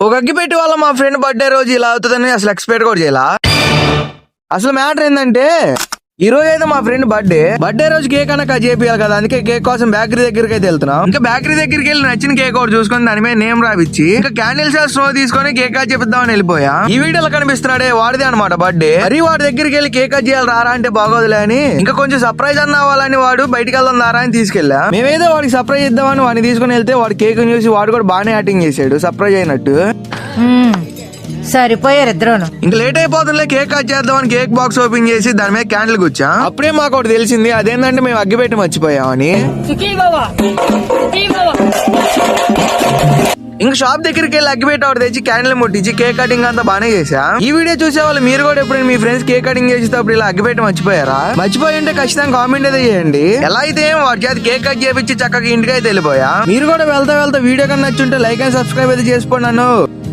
ఒక అగ్గిపెట్టి వల్ల మా ఫ్రెండ్ బర్త్డే రోజు ఇలా అవుతుందని అసలు ఎక్స్పెక్ట్ కూడా చేయాల. అసలు మ్యాటర్ ఏంటంటే ఈ రోజు అయితే మా ఫ్రెండ్ బర్త్డే రోజు కేక్ అన్న కట్ చేపియాలి కదా, అందుకే కేక్ కోసం బేకరీ దగ్గరికి అయితే వెళ్తున్నాం. ఇంకా బేకరీ దగ్గరికి వెళ్ళి నచ్చిన కేక్ ఒకటి చూసుకొని దాని మీద నేమ్ రాపిచ్చి ఇంకా క్యాండిల్స్ స్నో తీసుకొని కేక్ కట్ చేపిద్దామని వెళ్ళిపోయా. ఈ వీడియోలో కనిపిస్తున్నాడే వాడిదే అనమాట బర్త్డే. మరి వాడి దగ్గరికి వెళ్ళి కేక్ కట్ చేయాలి రారా అంటే బాగోదులే అని ఇంకా కొంచెం సర్ప్రైజ్ అన్న అవ్వాలని వాడు బయటికి వెళ్దాం రారా అని తీసుకెళ్ళా. మేమేదో వాడికి సర్ప్రైజ్ ఇద్దామని వాడిని తీసుకుని వెళ్తే వాడు కేక్ చూసి వాడు కూడా బాగానే యాక్టింగ్ చేశాడు సర్ప్రైజ్ అయినట్టు. సరిపోయారు ఇద్దరును. ఇంకా లేట్ అయిపోతుందిలే కేక్ కట్ చేద్దామని కేక్ బాక్స్ ఓపెన్ చేసి దాని మీద క్యాండిల్ గుచ్చా. అప్పుడే మాకు ఒకటి తెలిసింది, అదేంటంటే మేము అగ్గిపెట్టి మర్చిపోయామని. ఇంకా షాప్ దగ్గరికి వెళ్ళి అగ్గిపెట్టి ఒకటి తెచ్చి క్యాండిల్ ముట్టించి కేక్ కటింగ్ అంతా బానే చేసా. ఈ వీడియో చూసే వాళ్ళు మీరు కూడా ఎప్పుడైనా మీ ఫ్రెండ్స్ కేక్ కటింగ్ చేసేటప్పుడు ఇలా అగ్గిపెట్టి మర్చిపోయారా? మర్చిపోయి ఉంటే ఖచ్చితంగా కామెంట్ అయితే చేయండి. ఎలా అయితే వాటి చేతి కేక్ కట్ చేపించి చక్కగా ఇంటికి అయితే వెళ్ళిపోయా. మీరు కూడా వెళ్తా వీడియో కన్నా నచ్చుంటే లైక్ అండ్ సబ్స్క్రైబ్ అయితే చేసుకోండి నన్ను.